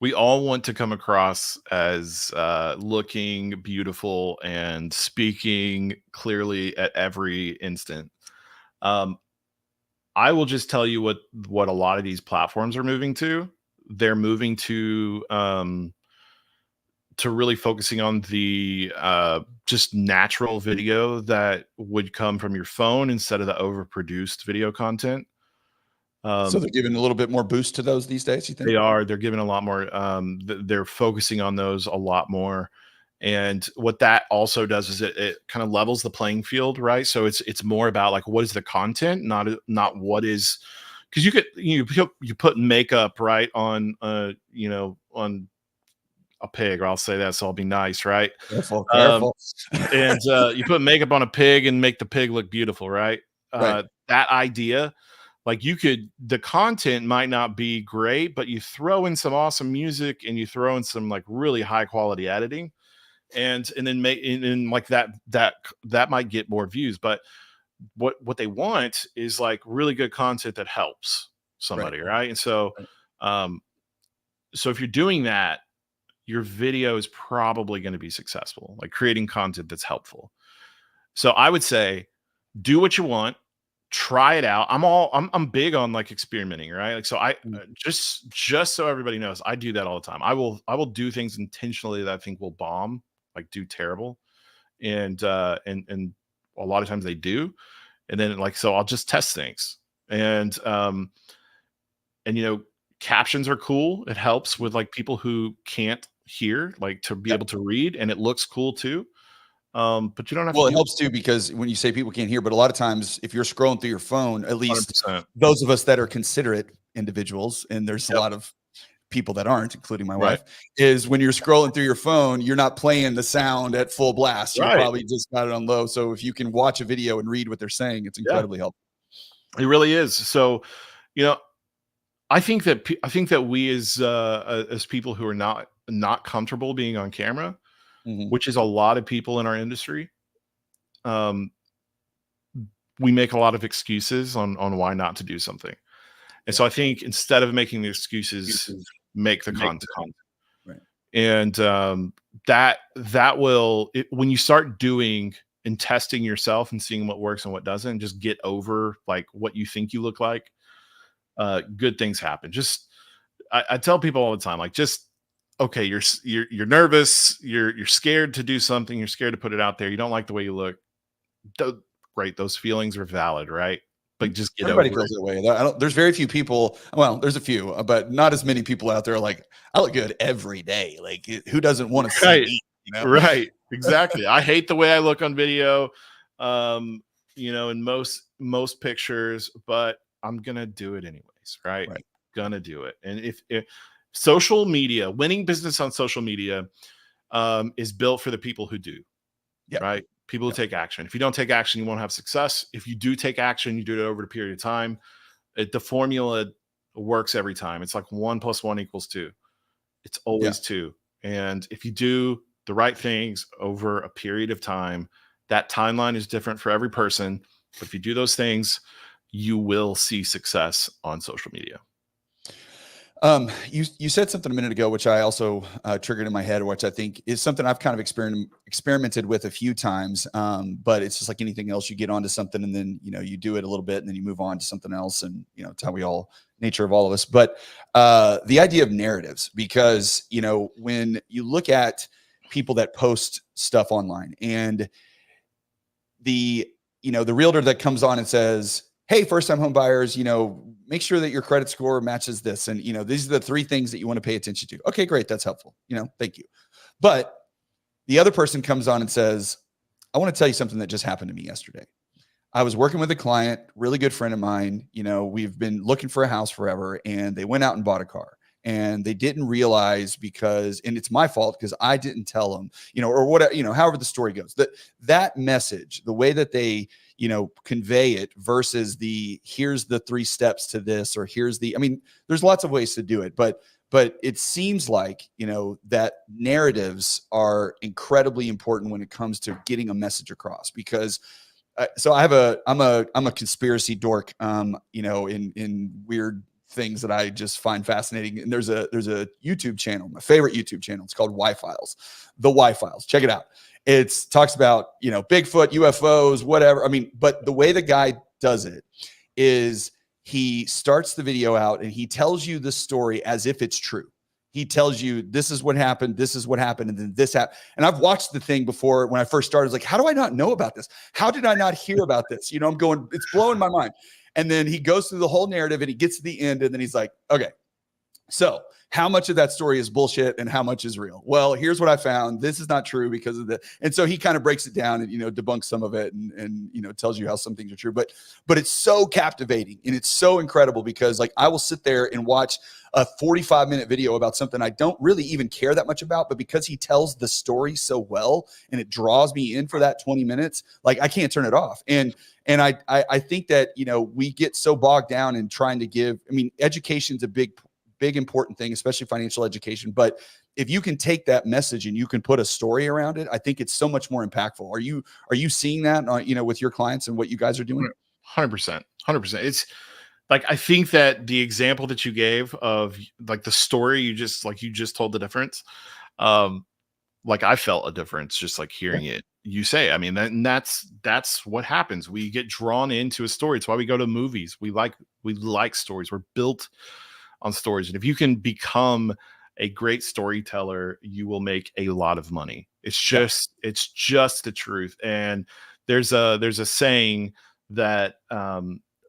We all want to come across as looking beautiful and speaking clearly at every instant. Um, I will just tell you what a lot of these platforms are moving to. They're moving to really focusing on the just natural video that would come from your phone instead of the overproduced video content. So they're giving a little bit more boost to those these days, you think? They're giving a lot more. They're focusing on those a lot more. And what that also does is it kind of levels the playing field, right? So it's more about like, what is the content, not what is, because you put makeup right on on a pig, or I'll say that, so I'll be nice, right? Careful. And you put makeup on a pig and make the pig look beautiful, right? Right. That idea, like, the content might not be great, but you throw in some awesome music and you throw in some like really high quality editing, and then make, and like that might get more views. But what they want is like really good content that helps somebody, right? And so, Right. so if you're doing that, your video is probably going to be successful, like creating content that's helpful. So I would say, do what you want, try it out. I'm big on like experimenting, right? Like, so just so everybody knows, I do that all the time. I will do things intentionally that I think will bomb, like do terrible. And a lot of times they do. And then, like, so I'll just test things. And captions are cool. It helps with like people who can't hear, like, to be able to read, and it looks cool too. But you don't have Well, to it do helps too, because when you say people can't hear, but a lot of times if you're scrolling through your phone, at least 100%. those of us that are considerate individuals, and there's a Yep. lot of people that aren't, including my Right. wife, is when you're scrolling through your phone, you're not playing the sound at full blast. You're Right. probably just got it on low. So if you can watch a video and read what they're saying, it's Yeah. incredibly helpful. It really is. So, you know, I think that we as people who are not comfortable being on camera, Mhm. which is a lot of people in our industry, um, we make a lot of excuses on why not to do something. And Yeah. so I think instead of making the excuses, make the content. Right. And that will, when you start doing and testing yourself and seeing what works and what doesn't, just get over like what you think you look like. Good things happen. I tell people all the time, like, just, okay, you're nervous, you're scared to do something, you're scared to put it out there, you don't like the way you look. Great, those feelings are valid, right? But just get Everybody over feels it. that way. There's very few people. Well, there's a few, but not as many people out there. Like, I look good every day. Like, who doesn't want to see Right. me? Right. Exactly. I hate the way I look on video, in most pictures, but I'm gonna do it anyways, right? Right. Gonna do it. And if social media, winning business on social media, is built for the people who do, Yeah. right? People who take action. If you don't take action, you won't have success. If you do take action, you do it over a period of time. The formula works every time. It's like 1 + 1 = 2. It's Yeah. always 2. And if you do the right things over a period of time, that timeline is different for every person. But if you do those things, you will see success on social media. You said something a minute ago, which I also triggered in my head, which I think is something I've kind of experimented with a few times. But it's just like anything else, you get onto something and then, you do it a little bit and then you move on to something else. And, it's how nature of all of us. But the idea of narratives, because, when you look at people that post stuff online and the realtor that comes on and says, hey, first-time home buyers, make sure that your credit score matches this. And, these are the 3 things that you want to pay attention to. Okay, great. That's helpful. Thank you. But the other person comes on and says, I want to tell you something that just happened to me yesterday. I was working with a client, really good friend of mine. We've been looking for a house forever, and they went out and bought a car. And they didn't realize and it's my fault because I didn't tell them, or what, however the story goes, that message, the way that they, convey it versus here's the 3 steps to this, or there's lots of ways to do it, but it seems like, that narratives are incredibly important when it comes to getting a message across, because so I'm a conspiracy dork, in weird things that I just find fascinating. And there's a YouTube channel, my favorite YouTube channel. It's called Y-Files, the Y-Files. Check it out. It talks about, Bigfoot, UFOs, whatever. But the way the guy does it is he starts the video out and he tells you the story as if it's true. He tells you, this is what happened, and then this happened. And I've watched the thing before when I first started. I was like, how do I not know about this? How did I not hear about this? I'm going, it's blowing my mind. And then he goes through the whole narrative and he gets to the end and then he's like, okay, so how much of that story is bullshit and how much is real? Well, here's what I found. This is not true because of the, and so he kind of breaks it down and, debunks some of it and tells you how some things are true, but it's so captivating and it's so incredible because like I will sit there and watch a 45-minute video about something I don't really even care that much about, but because he tells the story so well and it draws me in for that 20 minutes, like I can't turn it off. And I think that, we get so bogged down in trying to give, education's a big important thing, especially financial education. But if you can take that message and you can put a story around it, I think it's so much more impactful. Are you seeing that, with your clients and what you guys are doing? 100%. It's like, I think that the example that you gave of like the story you just told the difference. Like I felt a difference just like hearing it. You say, that's what happens. We get drawn into a story. It's why we go to movies. We like stories. We're built on stories. And if you can become a great storyteller, you will make a lot of money. It's just the truth. And there's a saying that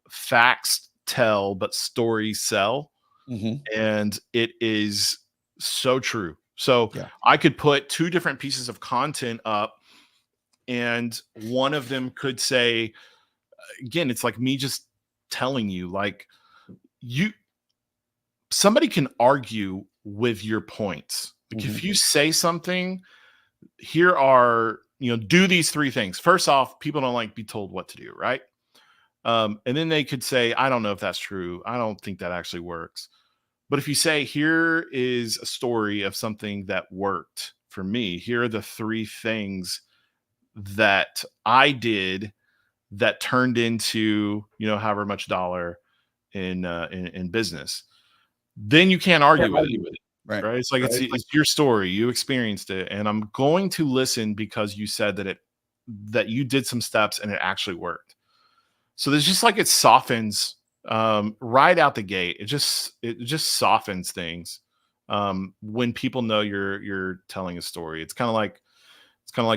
facts tell, but stories sell. Mm-hmm. And it is so true. So I could put 2 different pieces of content up and one of them could say, again, it's like me just telling you, like somebody can argue with your points. Like if you say something, here are, do these 3 things. First off, people don't like be told what to do, right? And then they could say, I don't know if that's true. I don't think that actually works. But if you say, here is a story of something that worked for me, here are the 3 things that I did that turned into, however much dollar in business, then you can't argue with it. Right. It's like, it's your story. You experienced it. And I'm going to listen because you said that you did some steps and it actually worked. So there's just like, it softens right out the gate. It just softens things when people know you're telling a story. It's kind of like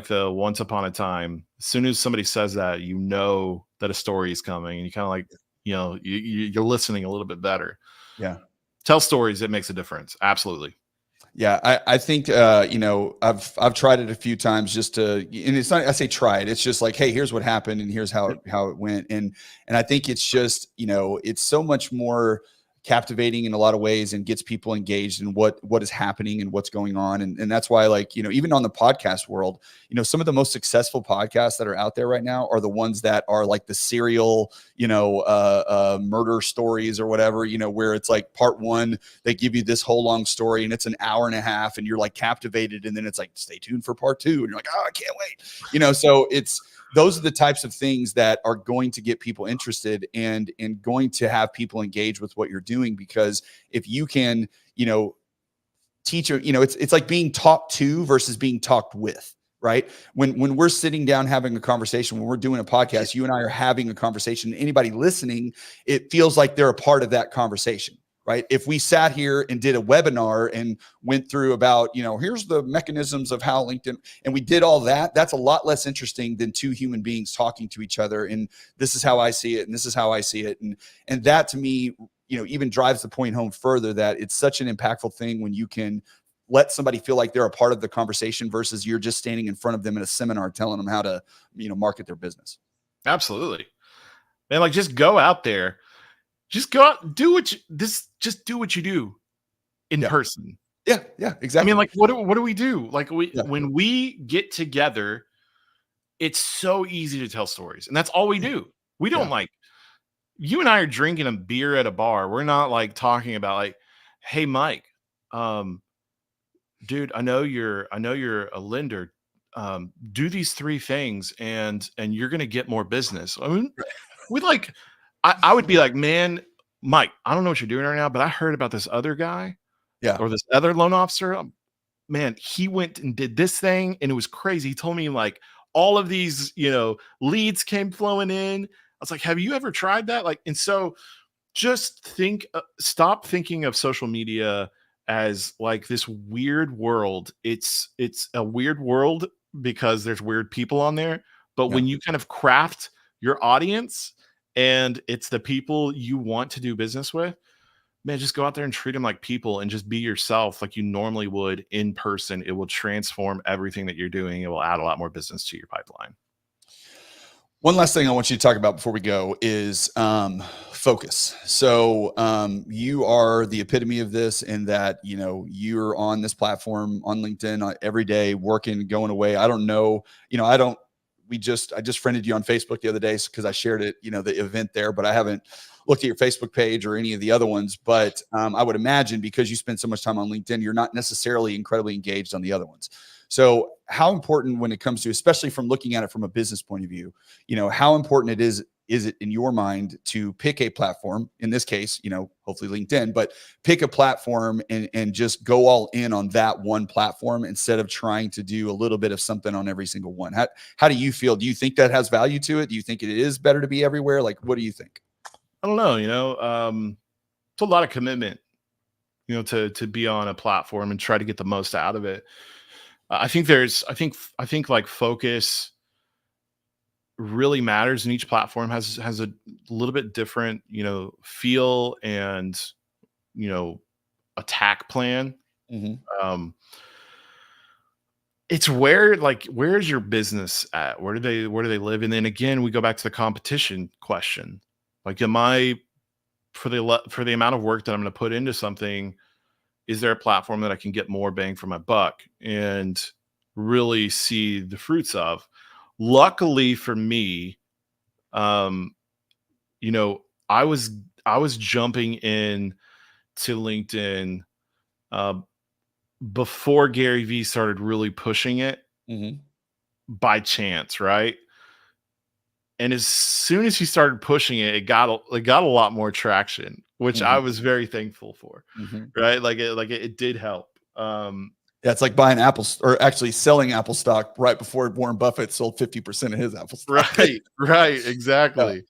the once upon a time. As soon as somebody says that, that a story is coming, and you kind of like, you're listening a little bit better. Yeah. Tell stories. It makes a difference. Absolutely. Yeah, I think I've tried it a few times just to, and it's not, I say try it. It's just like, hey, here's what happened and here's how it went. And I think it's just, it's so much more captivating in a lot of ways and gets people engaged in what is happening and what's going on. And that's why, like, even on the podcast world, some of the most successful podcasts that are out there right now are the ones that are like the serial, murder stories or whatever, where it's like part one, they give you this whole long story and it's an hour and a half and you're like captivated. And then it's like, stay tuned for part two. And you're like, oh, I can't wait. So those are the types of things that are going to get people interested and going to have people engage with what you're doing. Because if you can, teach, it's like being talked to versus being talked with, right? When we're sitting down having a conversation, when we're doing a podcast, you and I are having a conversation, anybody listening, it feels like they're a part of that conversation. Right. If we sat here and did a webinar and went through about, here's the mechanisms of how LinkedIn, and we did all that, that's a lot less interesting than two human beings talking to each other. And this is how I see it. And this is how I see it. And that to me, even drives the point home further that it's such an impactful thing when you can let somebody feel like they're a part of the conversation versus you're just standing in front of them in a seminar telling them how to, market their business. Absolutely. Man, like, just go out there. Just go out, just do what you do in person. Yeah, exactly. I mean, like, what do we do? Like, when we get together, it's so easy to tell stories, and that's all we do. We don't like, you and I are drinking a beer at a bar. We're not like talking about like, hey, Mike, dude, I know you're a lender. Do these 3 things and you're going to get more business. I mean, I would be like, man, Mike, I don't know what you're doing right now, but I heard about this other guy or this other loan officer. Man, he went and did this thing and it was crazy. He told me like all of these, leads came flowing in. I was like, have you ever tried that? Like, and so just stop thinking of social media as like this weird world. It's a weird world because there's weird people on there. But when you kind of craft your audience and it's the people you want to do business with, man, just go out there and treat them like people and just be yourself like you normally would in person. It will transform everything that you're doing. It will add a lot more business to your pipeline. One last thing I want you to talk about before we go is focus. So you are the epitome of this in that, you're on this platform on LinkedIn every day, working, going away. I don't know, I just friended you on Facebook the other day because I shared it, the event there, but I haven't looked at your Facebook page or any of the other ones. But I would imagine because you spend so much time on LinkedIn, you're not necessarily incredibly engaged on the other ones. So how important when it comes to, especially from looking at it from a business point of view, how important is it in your mind to pick a platform, in this case, hopefully LinkedIn, but pick a platform and just go all in on that one platform instead of trying to do a little bit of something on every single one? How do you feel? Do you think that has value to it? Do you think it is better to be everywhere? Like, what do you think? I don't know, it's a lot of commitment, to be on a platform and try to get the most out of it. I think like focus really matters, and each platform has a little bit different, feel and, attack plan. Mm-hmm. It's where's your business at? Where do they live? And then again, we go back to the competition question. Like, am I, for the amount of work that I'm going to put into something, is there a platform that I can get more bang for my buck and really see the fruits of? Luckily for me, I was jumping in to LinkedIn before Gary Vee started really pushing it by chance, right? And as soon as he started pushing it, it got a lot more traction, which I was very thankful for, right? Like it did help. It's like buying Apple's, or actually selling Apple stock right before Warren Buffett sold 50% of his Apple stock. Right, exactly.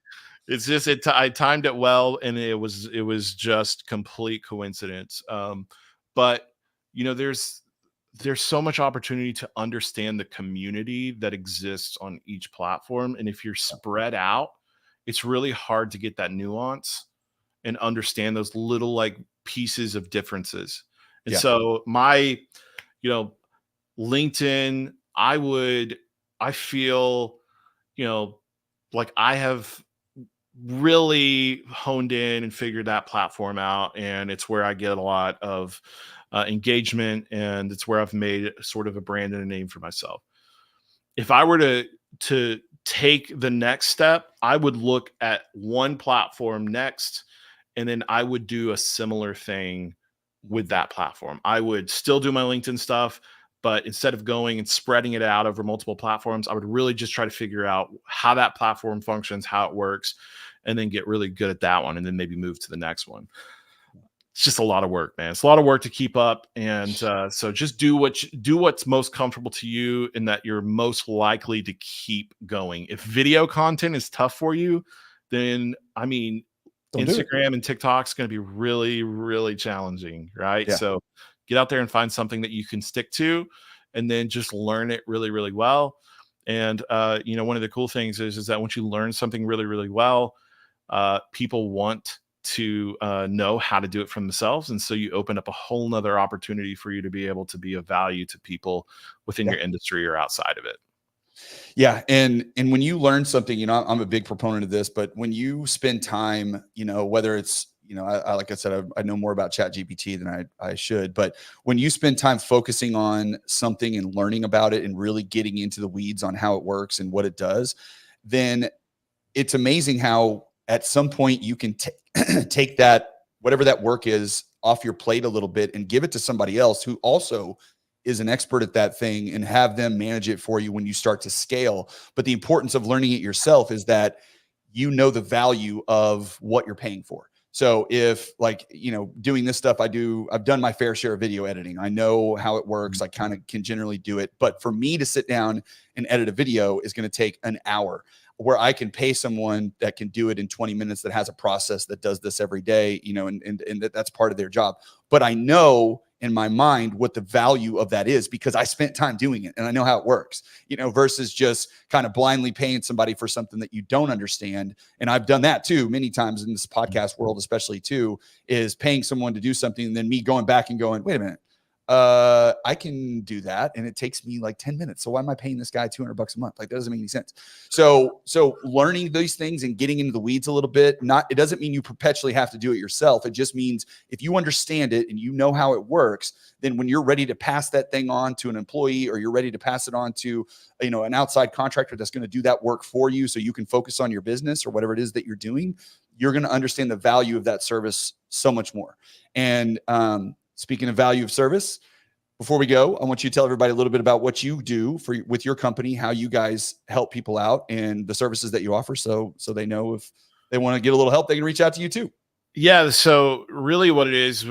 It's just I timed it well, and it was just complete coincidence. But there's so much opportunity to understand the community that exists on each platform, and if you're spread out, it's really hard to get that nuance and understand those little like pieces of differences. And so my LinkedIn, I feel, like I have really honed in and figured that platform out. And it's where I get a lot of engagement, and it's where I've made sort of a brand and a name for myself. If I were to take the next step, I would look at one platform next, and then I would do a similar thing with that platform. I would still do my LinkedIn stuff, but instead of going and spreading it out over multiple platforms, I would really just try to figure out how that platform functions, how it works, and then get really good at that one, and then maybe move to the next one. It's just a lot of work, man. It's a lot of work to keep up, and so just do what's most comfortable to you, and that you're most likely to keep going. If video content is tough for you, then I mean, Don't do it. Instagram and TikTok is going to be really, really challenging, right? Yeah. So get out there and find something that you can stick to, and then just learn it really, really well. And one of the cool things is that once you learn something really, really well, people want to know how to do it for themselves, and so you open up a whole nother opportunity for you to be able to be of value to people within your industry or outside of it. Yeah. And when you learn something, I'm a big proponent of this, but when you spend time, whether it's, I like I said, I know more about Chat GPT than I should, but when you spend time focusing on something and learning about it and really getting into the weeds on how it works and what it does, then it's amazing how at some point you can take that, whatever that work is, off your plate a little bit and give it to somebody else who also is an expert at that thing, and have them manage it for you when you start to scale. But the importance of learning it yourself is that the value of what you're paying for. So if doing this stuff, I've done my fair share of video editing. I know how it works. I kind of can generally do it. But for me to sit down and edit a video is going to take an hour, where I can pay someone that can do it in 20 minutes, that has a process that does this every day, and that's part of their job. But I know in my mind what the value of that is, because I spent time doing it and I know how it works, versus just kind of blindly paying somebody for something that you don't understand. And I've done that too many times in this podcast world, especially too, is paying someone to do something and then me going back and going, wait a minute, I can do that, and it takes me like 10 minutes. So why am I paying this guy $200 a month? Like, that doesn't make any sense. So learning these things and getting into the weeds a little bit, it doesn't mean you perpetually have to do it yourself. It just means if you understand it and you know how it works, then when you're ready to pass that thing on to an employee, or you're ready to pass it on to, an outside contractor that's going to do that work for you, so you can focus on your business or whatever it is that you're doing, you're going to understand the value of that service so much more. And, speaking of value of service, before we go, I want you to tell everybody a little bit about what you do with your company, how you guys help people out, and the services that you offer, so they know if they want to get a little help, they can reach out to you too. Yeah. So really what it is,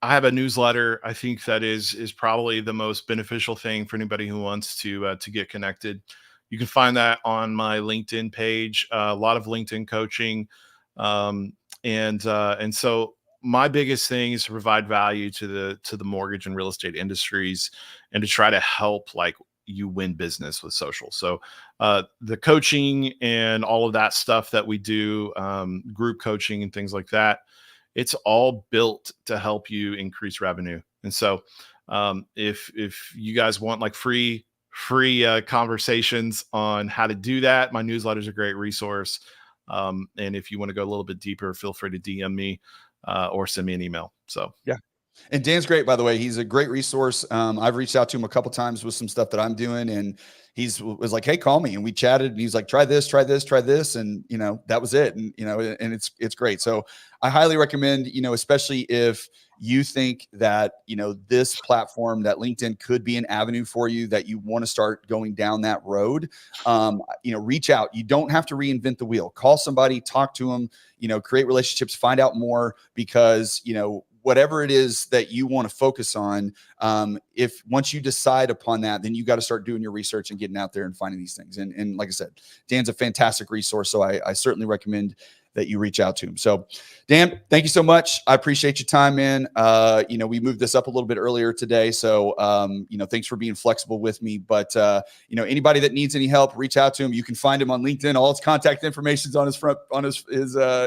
I have a newsletter. I think that is probably the most beneficial thing for anybody who wants to get connected. You can find that on my LinkedIn page, a lot of LinkedIn coaching. And so my biggest thing is to provide value to the mortgage and real estate industries, and to try to help you win business with social. So the coaching and all of that stuff that we do, group coaching and things like that, it's all built to help you increase revenue. And so if you guys want free conversations on how to do that, my newsletter is a great resource. And if you want to go a little bit deeper, feel free to DM me or send me an email. So yeah. And Dan's great, by the way. He's a great resource. I've reached out to him a couple times with some stuff that I'm doing, and was like, "Hey, call me." And we chatted, and he's like, "Try this, try this, try this." And, that was it. And, and it's great. So I highly recommend, especially if you think that, this platform, that LinkedIn could be an avenue for you, that you want to start going down that road, reach out. You don't have to reinvent the wheel. Call somebody, talk to them, create relationships, find out more, because, whatever it is that you want to focus on, if once you decide upon that, then you got to start doing your research and getting out there and finding these things. And like I said, Dan's a fantastic resource. So I certainly recommend that you reach out to him. So Dan, thank you so much. I appreciate your time, man. We moved this up a little bit earlier today. So, thanks for being flexible with me, but, anybody that needs any help, reach out to him. You can find him on LinkedIn. All his contact information is on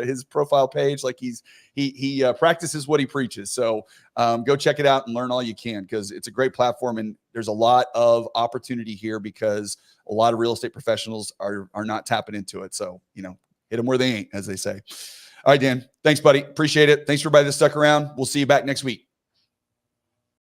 his profile page. Like he practices what he preaches. So, go check it out and learn all you can, because it's a great platform, and there's a lot of opportunity here because a lot of real estate professionals are not tapping into it. So, Hit them where they ain't, as they say. All right, Dan. Thanks, buddy. Appreciate it. Thanks for everybody that stuck around. We'll see you back next week.